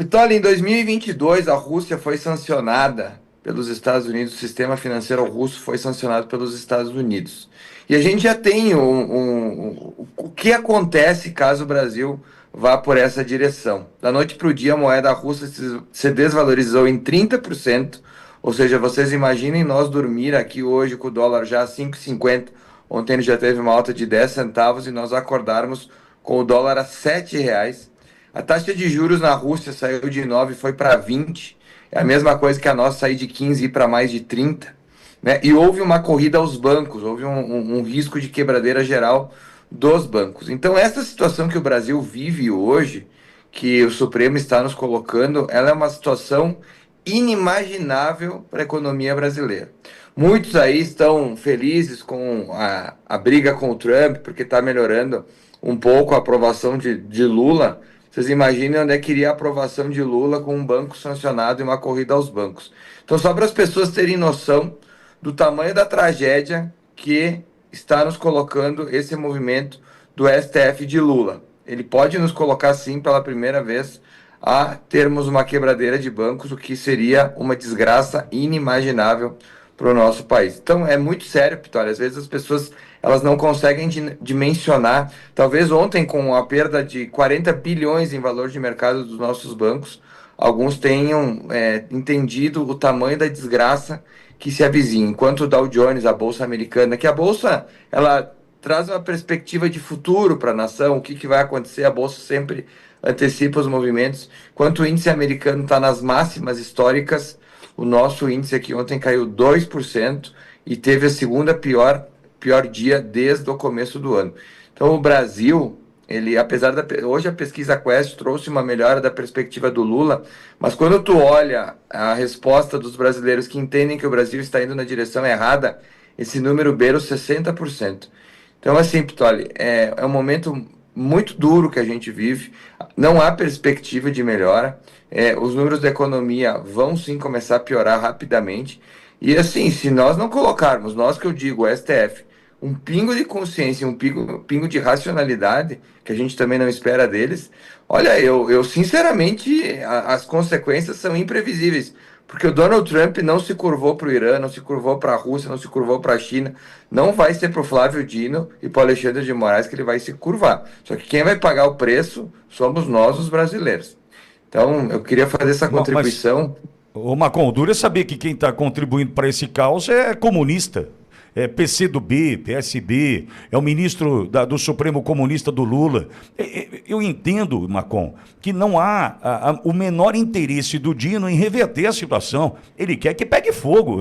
Então, ali em 2022, a Rússia foi sancionada pelos Estados Unidos, o sistema financeiro russo foi sancionado pelos Estados Unidos. E a gente já tem o que acontece caso o Brasil vá por essa direção. Da noite para o dia, a moeda russa se desvalorizou em 30%, ou seja, vocês imaginem nós dormir aqui hoje com o dólar já a 5,50, ontem ele já teve uma alta de 10 centavos e nós acordarmos com o dólar a R$ 7. A taxa de juros na Rússia saiu de 9 e foi para 20. É a mesma coisa que a nossa sair de 15 e ir para mais de 30. Né? E houve uma corrida aos bancos, houve um risco de quebradeira geral dos bancos. Então, essa situação que o Brasil vive hoje, que o Supremo está nos colocando, ela é uma situação inimaginável para a economia brasileira. Muitos aí estão felizes com a briga com o Trump, porque está melhorando um pouco a aprovação de Lula. Vocês imaginem onde é que iria a aprovação de Lula com um banco sancionado e uma corrida aos bancos. Então, só para as pessoas terem noção do tamanho da tragédia que está nos colocando esse movimento do STF de Lula. Ele pode nos colocar, sim, pela primeira vez, a termos uma quebradeira de bancos, o que seria uma desgraça inimaginável para o nosso país. Então, é muito sério, Vitória. Às vezes as pessoas elas não conseguem dimensionar. Talvez ontem, com a perda de 40 bilhões em valor de mercado dos nossos bancos, alguns tenham entendido o tamanho da desgraça que se avizinha. Enquanto o Dow Jones, a bolsa americana, que a bolsa ela traz uma perspectiva de futuro para a nação, o que, que vai acontecer, a bolsa sempre antecipa os movimentos. Enquanto o índice americano está nas máximas históricas, o nosso índice aqui ontem caiu 2% e teve a segunda pior dia desde o começo do ano. Então, o Brasil, ele, apesar hoje a pesquisa Quest trouxe uma melhora da perspectiva do Lula, mas quando tu olha a resposta dos brasileiros que entendem que o Brasil está indo na direção errada, esse número beira os 60%. Então, assim, Pitoli, é um momento muito duro que a gente vive, não há perspectiva de melhora, os números da economia vão sim começar a piorar rapidamente, e assim, se nós não colocarmos, nós que eu digo, o STF, um pingo de consciência, um pingo de racionalidade, que a gente também não espera deles, olha, eu sinceramente, as consequências são imprevisíveis, porque o Donald Trump não se curvou para o Irã, não se curvou para a Rússia, não se curvou para a China, não vai ser para o Flávio Dino e para o Alexandre de Moraes que ele vai se curvar. Só que quem vai pagar o preço somos nós, os brasileiros. Então, eu queria fazer essa Mas, contribuição. ô Macon, o duro é saber que quem está contribuindo para esse caos é comunista. É PCdoB, PSB, é o ministro do Supremo Comunista do Lula. Eu entendo, Macon, que não há o menor interesse do Dino em reverter a situação. Ele quer que pegue fogo.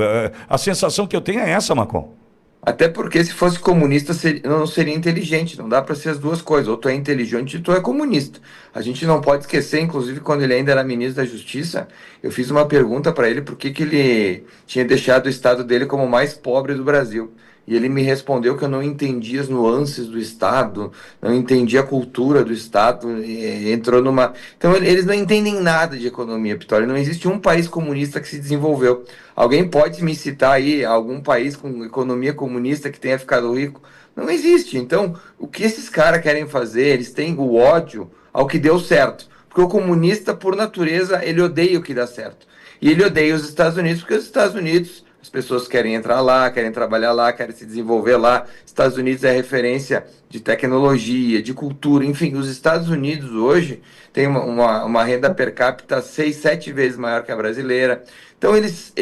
A sensação que eu tenho é essa, Macon. Até porque se fosse comunista não seria inteligente, não dá para ser as duas coisas, ou tu é inteligente ou tu é comunista. A gente não pode esquecer, inclusive quando ele ainda era ministro da Justiça, eu fiz uma pergunta para ele por que que ele tinha deixado o estado dele como o mais pobre do Brasil. E ele me respondeu que eu não entendia as nuances do estado, não entendia a cultura do estado, e entrou numa. Então eles não entendem nada de economia, Pitória. Não existe um país comunista que se desenvolveu. Alguém pode me citar aí algum país com economia comunista que tenha ficado rico? Não existe. Então, o que esses caras querem fazer? Eles têm o ódio ao que deu certo. Porque o comunista, por natureza, ele odeia o que dá certo. E ele odeia os Estados Unidos, porque os Estados Unidos, as pessoas querem entrar lá, querem trabalhar lá, querem se desenvolver lá. Estados Unidos é referência de tecnologia, de cultura, enfim, os Estados Unidos hoje têm uma renda per capita 6, 7 vezes maior que a brasileira. Então eles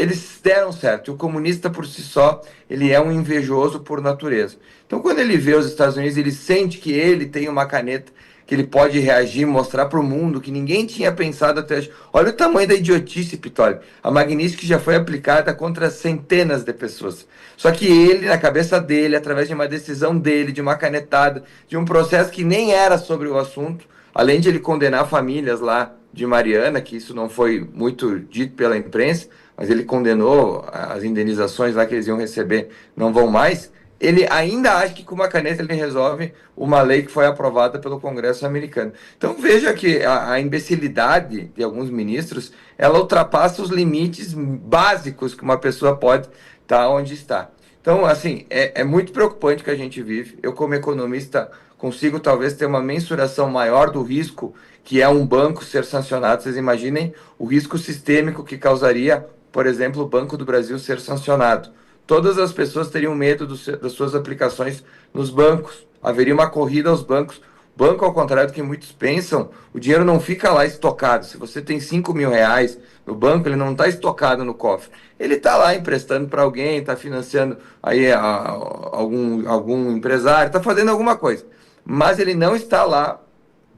deram certo. E o comunista por si só, ele é um invejoso por natureza. Então quando ele vê os Estados Unidos, ele sente que ele tem uma caneta que ele pode reagir, mostrar para o mundo que ninguém tinha pensado até hoje. Olha o tamanho da idiotice, Pitoli. A Magnitsky já foi aplicada contra centenas de pessoas. Só que ele, na cabeça dele, através de uma decisão dele, de uma canetada, de um processo que nem era sobre o assunto, além de ele condenar famílias lá de Mariana, que isso não foi muito dito pela imprensa, mas ele condenou as indenizações lá que eles iam receber, não vão mais. Ele ainda acha que com uma caneta ele resolve uma lei que foi aprovada pelo Congresso americano. Então veja que a imbecilidade de alguns ministros, ela ultrapassa os limites básicos que uma pessoa pode estar onde está. Então, assim, é muito preocupante o que a gente vive. Eu, como economista, consigo talvez ter uma mensuração maior do risco que é um banco ser sancionado. Vocês imaginem o risco sistêmico que causaria, por exemplo, o Banco do Brasil ser sancionado. Todas as pessoas teriam medo das suas aplicações nos bancos. Haveria uma corrida aos bancos. Banco, ao contrário do que muitos pensam, o dinheiro não fica lá estocado. Se você tem 5.000 reais no banco, ele não está estocado no cofre. Ele está lá emprestando para alguém, está financiando aí algum empresário, está fazendo alguma coisa. Mas ele não está lá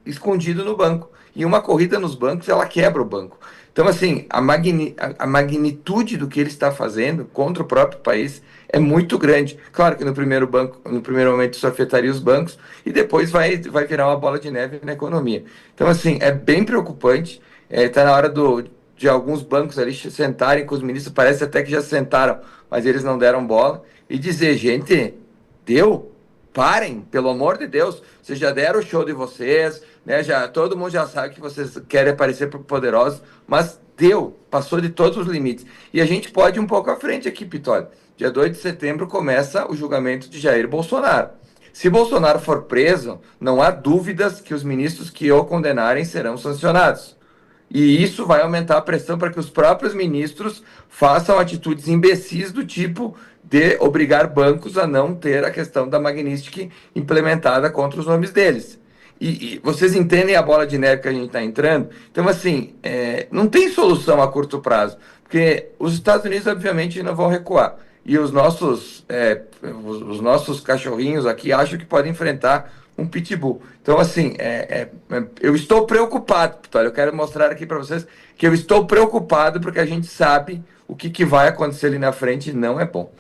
escondido no banco. E uma corrida nos bancos, ela quebra o banco. Então, assim, a magnitude do que ele está fazendo contra o próprio país é muito grande. Claro que no primeiro momento isso afetaria os bancos e depois vai virar uma bola de neve na economia. Então, assim, é bem preocupante. Está na hora de alguns bancos ali sentarem com os ministros, parece até que já sentaram, mas eles não deram bola, e dizer, gente, deu? Parem, pelo amor de Deus, vocês já deram o show de vocês, né? Todo mundo já sabe que vocês querem aparecer poderosos, mas deu, passou de todos os limites. E a gente pode ir um pouco à frente aqui, Pitoli. Dia 2 de setembro começa o julgamento de Jair Bolsonaro. Se Bolsonaro for preso, não há dúvidas que os ministros que o condenarem serão sancionados. E isso vai aumentar a pressão para que os próprios ministros façam atitudes imbecis do tipo de obrigar bancos a não ter a questão da Magnitsky implementada contra os nomes deles. E vocês entendem a bola de neve que a gente está entrando? Então, assim, não tem solução a curto prazo, porque os Estados Unidos, obviamente, não vão recuar. E os nossos cachorrinhos aqui acham que podem enfrentar um pitbull. Então, assim, eu estou preocupado, Vitória. Eu quero mostrar aqui para vocês que eu estou preocupado porque a gente sabe o que vai acontecer ali na frente e não é bom.